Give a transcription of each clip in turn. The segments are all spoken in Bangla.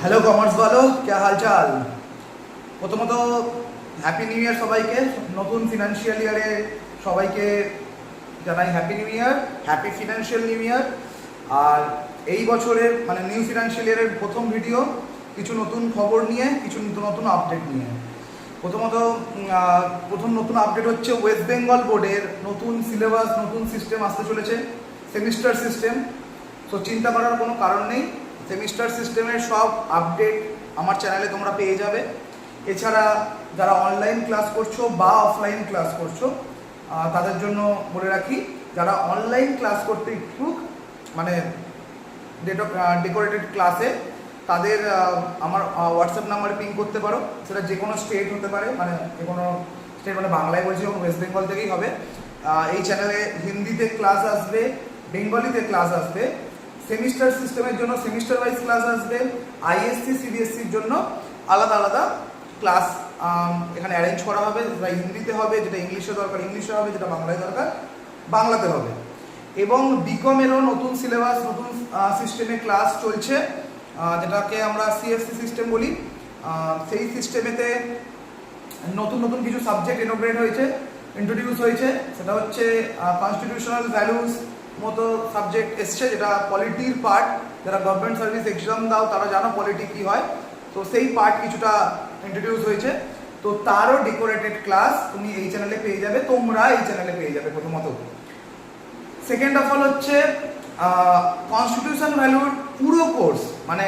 हेलो कॉमर्स वालों, क्या हाल चाल। প্রথমত হ্যাপি নিউ ইয়ার সবাইকে। নতুন ফিনান্সিয়াল ইয়ারে সবাইকে জানাই happy new year, happy financial new year. আর এই বছরের মানে নিউ ফিনান্সিয়াল ইয়ারের প্রথম ভিডিও, কিছু নতুন খবর নিয়ে, কিছু নতুন আপডেট নিয়ে। প্রথম নতুন আপডেট হচ্ছে ওয়েস্ট বেঙ্গল বোর্ডের নতুন সিলেবাস, নতুন সিস্টেম আসতে চলেছে, সেমিস্টার সিস্টেম। তো চিন্তা করার কোনো কারণ নেই, সেমিস্টার সিস্টেমের সব আপডেট আমার চ্যানেলে তোমরা পেয়ে যাবে। এছাড়া যারা অনলাইন ক্লাস করছো বা অফলাইন ক্লাস করছো তাদের জন্য বলে রাখি, যারা অনলাইন ক্লাস করতে ইচ্ছুক মানে ডেকোরেটেড ক্লাসে, তাদের আমার হোয়াটসঅ্যাপ নাম্বারে পিং করতে পারো। সেটা যে কোনো স্টেট হতে পারে, মানে যে কোনো স্টেট, মানে বাংলায় বলছি এবং ওয়েস্ট বেঙ্গল থেকেই হবে। এই চ্যানেলে হিন্দিতে ক্লাস আসবে, বেঙ্গলিতে ক্লাস আসবে, সেমিস্টার সিস্টেমের জন্য সেমিস্টার ওয়াইজ ক্লাস আসবে, আইএসসি সিবিএসসির জন্য আলাদা আলাদা ক্লাস এখানে অ্যারেঞ্জ করা হবে। যেটা হিন্দিতে হবে, যেটা ইংলিশে দরকার ইংলিশে হবে, যেটা বাংলায় দরকার বাংলাতে হবে। এবং বিকমেরও নতুন সিলেবাস, নতুন সিস্টেমে ক্লাস চলছে, যেটাকে আমরা সিএফসি সিস্টেম বলি। সেই সিস্টেমেতে নতুন নতুন কিছু সাবজেক্ট ইন্ট্রোডিউস হয়েছে। সেটা হচ্ছে কনস্টিটিউশনাল ভ্যালুস মতো সাবজেক্ট এসছে, যেটা পলিটির পার্ট। যারা গভর্নমেন্ট সার্ভিস এক্সাম দাও তারা জানো পলিটি কী হয়, তো সেই পার্ট কিছুটা ইন্ট্রোডিউস হয়েছে। তো তারও ডেকোরেটেড ক্লাস তুমি এই চ্যানেলে পেয়ে যাবে, তোমরা এই চ্যানেলে পেয়ে যাবে প্রথমত। সেকেন্ড অফ অল হচ্ছে কনস্টিটিউশন ভ্যালুর পুরো কোর্স, মানে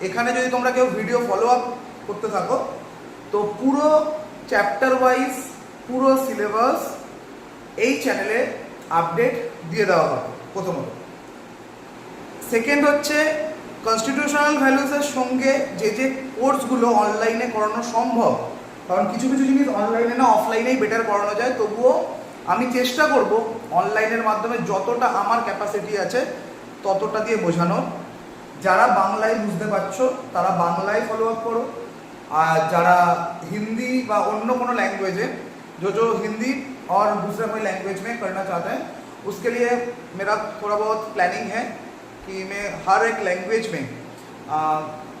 এখানে যদি তোমরা কেউ ভিডিও ফলো আপ করতে থাকো তো পুরো চ্যাপ্টার ওয়াইজ পুরো সিলেবাস এই চ্যানেলে আপডেট দিয়ে দেওয়া হবে প্রথমত। সেকেন্ড হচ্ছে কনস্টিটিউশনাল ভ্যালুসের সঙ্গে যে যে কোর্সগুলো অনলাইনে করানো সম্ভব, কারণ কিছু কিছু জিনিস অনলাইনে না অফলাইনেই বেটার করানো যায়, তবুও আমি চেষ্টা করব অনলাইনের মাধ্যমে যতটা আমার ক্যাপাসিটি আছে ততটা দিয়ে বোঝানোর। যারা বাংলায় বুঝতে পারছো তারা বাংলায় ফলো আপ করো, আর যারা হিন্দি বা অন্য কোনো लैंग्वेज जो हिंदी और दूसरे कोई लैंग्वेज में करना चाहते हैं, उसके लिए मेरा थोड़ा बहुत प्लानिंग है कि मैं हर एक लैंग्वेज में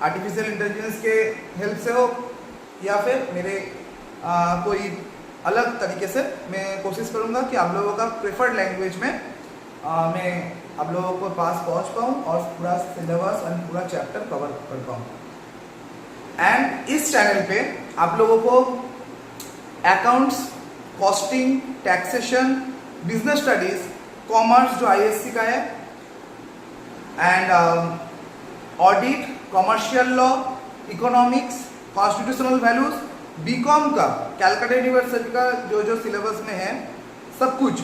आर्टिफिशियल इंटेलिजेंस के हेल्प से हो या फिर मेरे कोई अलग तरीके से मैं कोशिश करूँगा कि आप लोगों का प्रेफर्ड लैंग्वेज में मैं आप लोगों को पास पहुँच पाऊँ और पूरा सिलेबस और पूरा चैप्टर कवर कर पाऊँ। एंड इस चैनल पे आप लोगों को accounts, costing, taxation, business studies, commerce जो आईएससी का है, and audit, commercial law, economics, constitutional values, BCom का कैलकाटा यूनिवर्सिटी का जो सिलेबस में है, सब कुछ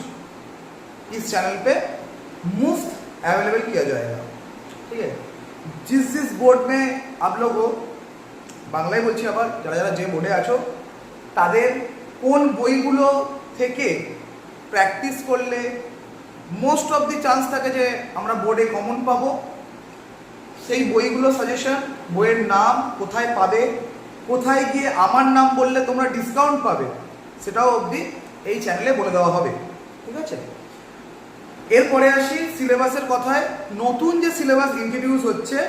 इस चैनल पे मुफ्त अवेलेबल किया जाएगा। ठीक है, जिस बोर्ड में आप लोग हो, বাংলায় বলছি, আবার যারা যারা যে বোর্ডে আছো তাদের কোন বইগুলো থেকে প্র্যাকটিস করলে মোস্ট অফ দি চান্স থাকে যে আমরা বোর্ডে কমন পাবো, সেই বইগুলো সাজেশন, বইয়ের নাম কোথায় পাবে, কোথায় গিয়ে আমার নাম বললে তোমরা ডিসকাউন্ট পাবে, সেটাও অবধি এই চ্যানেলে বলে দেওয়া হবে। ঠিক আছে, এরপরে আসি সিলেবাসের কথায়। নতুন যে সিলেবাস ইন্ট্রোডিউস হচ্ছে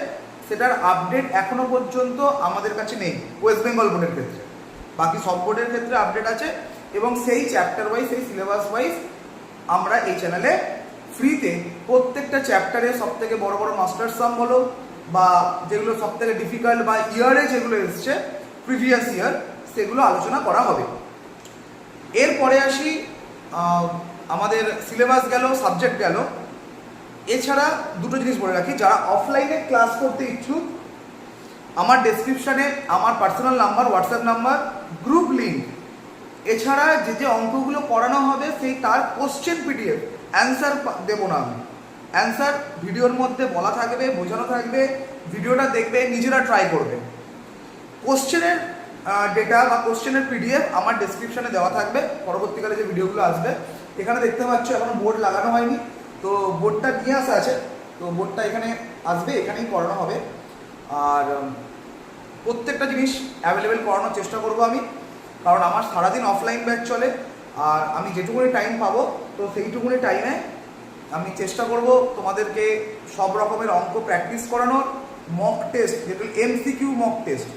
সেটার আপডেট এখনো পর্যন্ত আমাদের কাছে নেই ওয়েস্ট বেঙ্গল বোর্ডের ক্ষেত্রে। বাকি সব বোর্ডের ক্ষেত্রে আপডেট আছে, এবং সেই চ্যাপ্টার ওয়াইজ, সেই সিলেবাস ওয়াইজ আমরা এই চ্যানেলে ফ্রিতে প্রত্যেকটা চ্যাপ্টারে সব থেকে বড় বড় মাস্টার সাম বলো বা যেগুলো সব থেকে ডিফিকাল্ট বা ইয়ারে যেগুলো এসছে প্রিভিয়াস ইয়ার, সেগুলো আলোচনা করা হবে। এরপরে আসি, আমাদের সিলেবাস গেল, সাবজেক্ট গেল। এছাড়া দুটো জিনিস বলে রাখি, যারা অফলাইনে ক্লাস করতে ইচ্ছুক, আমার ডেসক্রিপশানে আমার personal number, WhatsApp number, group link, এছাড়া যে যে অঙ্কগুলো করানো হবে সেই তার কোশ্চেন পিডিএফ, অ্যান্সার দেবো না আমি, অ্যান্সার ভিডিওর মধ্যে বলা থাকবে, বোঝানো থাকবে, ভিডিওটা দেখবে, নিজেরা ট্রাই করবে। কোশ্চেনের ডেটা বা কোশ্চেনের পিডিএফ আমার ডেসক্রিপশানে দেওয়া থাকবে। পরবর্তীকালে যে ভিডিওগুলো আসবে, এখানে দেখতে পাচ্ছ এখনো বোর্ড লাগানো হয়নি, তো বোর্ডটা নিয়ে আসা আছে, তো বোর্ডটা এখানে আসবে, এখানেই করানো হবে। আর প্রত্যেকটা জিনিস অ্যাভেলেবেল করানোর চেষ্টা করব আমি, কারণ আমার সারাদিন অফলাইন ব্যাচ চলে, আর আমি যেটুকুনি টাইম পাবো তো সেইটুকুনি টাইমে আমি চেষ্টা করব তোমাদেরকে সব রকমের অঙ্ক প্র্যাকটিস করানোর, মক টেস্ট, যেগুলো এমসিকিউ মক টেস্ট,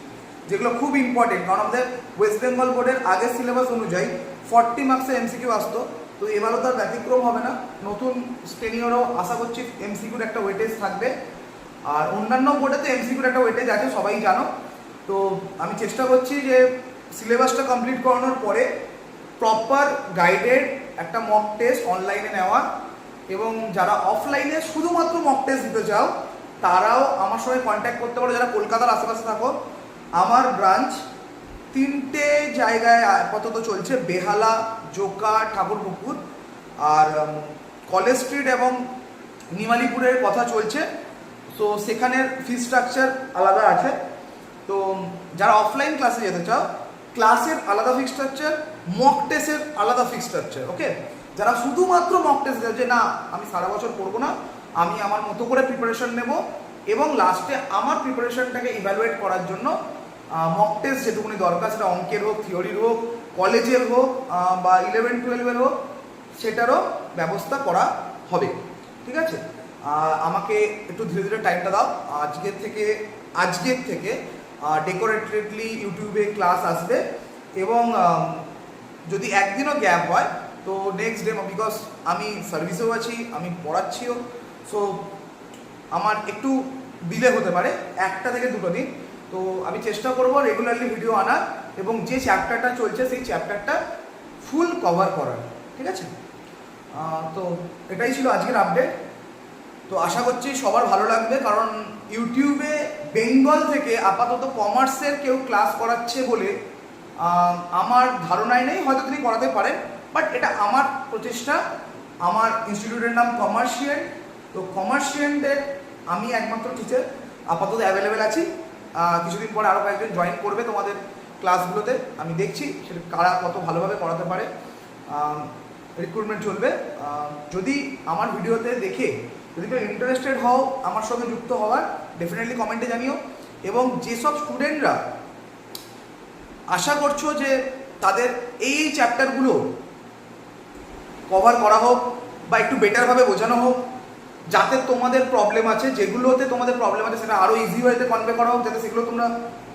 যেগুলো খুব ইম্পর্টেন্ট, কারণ আমাদের ওয়েস্ট বেঙ্গল বোর্ডের আগের সিলেবাস অনুযায়ী 40 মার্কসের এমসিকিউ আসতো। তো এবারও তার ব্যতিক্রম হবে না, নতুন টেনিয়রও আশা করছি এমসিকিউর একটা ওয়েটেজ থাকবে। আর অন্যান্য বোর্ডে তো এমসিকিউর একটা ওয়েটেজ আছে, সবাই জানো। তো আমি চেষ্টা করছি যে সিলেবাসটা কমপ্লিট করানোর পরে প্রপার গাইডেড একটা মক টেস্ট অনলাইনে নেওয়া, এবং যারা অফলাইনে শুধুমাত্র মক টেস্ট দিতে চাও তারাও আমার সঙ্গে কন্ট্যাক্ট করতে পারো। যারা কলকাতার আশেপাশে থাকো, আমার ব্রাঞ্চ 3টে জায়গায় আপাতত চলছে, বেহালা, জোকা, ঠাকুরপুকুর, আর কলেজ স্ট্রিট এবং নিমালিপুরের কথা চলছে। তো সেখানের ফি স্ট্রাকচার আলাদা আছে। তো যারা অফলাইন ক্লাসে যেতে চাও, ক্লাসের আলাদা ফি স্ট্রাকচার, মক টেস্টের আলাদা ফি স্ট্রাকচার, ওকে। যারা শুধুমাত্র মক টেস্ট দেয় যে না আমি সারা বছর পড়বো না, আমি আমার মতো করে প্রিপারেশন নেব, এবং লাস্টে আমার প্রিপারেশনটাকে ইভ্যালুয়েট করার জন্য মক টেস্ট যেটুকুনি দরকার, সেটা অঙ্কের হোক, থিওরির হোক, কলেজের হোক বা 11-12 হোক, সেটারও ব্যবস্থা করা হবে, ঠিক আছে। আমাকে একটু ধীরে ধীরে টাইমটা দাও। আজকের থেকে ডেকোরেটেডলি ইউটিউবে ক্লাস আসবে, এবং যদি একদিনও গ্যাপ হয় তো নেক্সট ডে, বিকজ আমি সার্ভিসেও আছি, আমি পড়াচ্ছিও, সো আমার একটু ডিলে হতে পারে 1টা থেকে 2টো দিন। তো আমি চেষ্টা করব রেগুলারলি ভিডিও আনার, এবং যে চ্যাপ্টারটা চলছে সেই চ্যাপ্টারটা ফুল কভার করার, ঠিক আছে। তো এটাই ছিল আজকের আপডেট। তো আশা করছি সবার ভালো লাগবে, কারণ ইউটিউবে বেঙ্গল থেকে আপাতত কমার্সের কেউ ক্লাস করাচ্ছে বলে আমার ধারণাই নেই। হয়তো তিনি করাতে পারেন, বাট এটা আমার প্রচেষ্টা। আমার ইনস্টিটিউটের নাম কমার্শিয়েন্ট। তো কমার্শিয়েন্টের আমি একমাত্র টিচার আপাতত অ্যাভেলেবেল আছি। কিছুদিন পরে আরও কয়েকজন জয়েন করবে তোমাদের ক্লাসগুলোতে। আমি দেখছি সেটা কারা কত ভালোভাবে করাতে পারে। রিক্রুটমেন্ট চলবে। যদি আমার ভিডিওতে দেখে যদি কেউ ইন্টারেস্টেড হও আমার সঙ্গে যুক্ত হওয়ার, ডেফিনেটলি কমেন্টে জানিও। এবং যেসব স্টুডেন্টরা আশা করছো যে তাদের এই চ্যাপ্টারগুলো কভার করা হোক বা একটু বেটারভাবে বোঝানো হোক, যাতে তোমাদের প্রবলেম আছে, যেগুলোতে তোমাদের প্রবলেম আছে সেটা আরও ইজি ওয়েতে কনভে করা হোক, যাতে সেগুলো তোমরা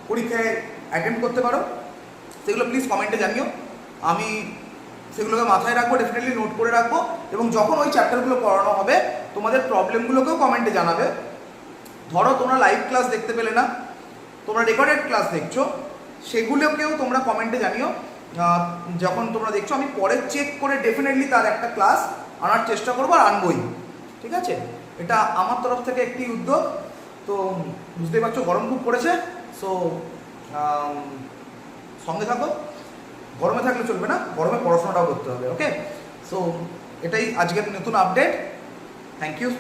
পরীক্ষায় অ্যাটেন্ড করতে পারো, সেগুলো প্লিজ কমেন্টে জানিও। আমি সেগুলোকে মাথায় রাখবো, ডেফিনেটলি নোট করে রাখবো, এবং যখন ওই চ্যাপ্টারগুলো পড়ানো হবে তোমাদের প্রবলেমগুলোকেও কমেন্টে জানাবে। ধরো তোমরা লাইভ ক্লাস দেখতে পেলে না, তোমরা রেকর্ডেড ক্লাস দেখছো, সেগুলোকেও তোমরা কমেন্টে জানিও। যখন তোমরা দেখছো আমি পরে চেক করে ডেফিনেটলি তার একটা ক্লাস আনার চেষ্টা করবো, আর আনবই, ঠিক আছে। এটা আমার তরফ থেকে একটি উদ্যোগ। তো বুঝতেই পারছো গরম খুব পড়েছে, সো সঙ্গে থাকো। গরমে থাকলে চলবে না, গরমে পড়াশোনাটাও করতে হবে, ওকে। সো এটাই আজকের নতুন আপডেট। থ্যাংক ইউ,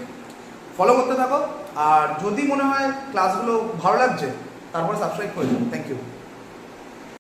ফলো করতে থাকো। আর যদি মনে হয় ক্লাসগুলো ভালো লাগছে তারপরে সাবস্ক্রাইব করে দিও। Thank you.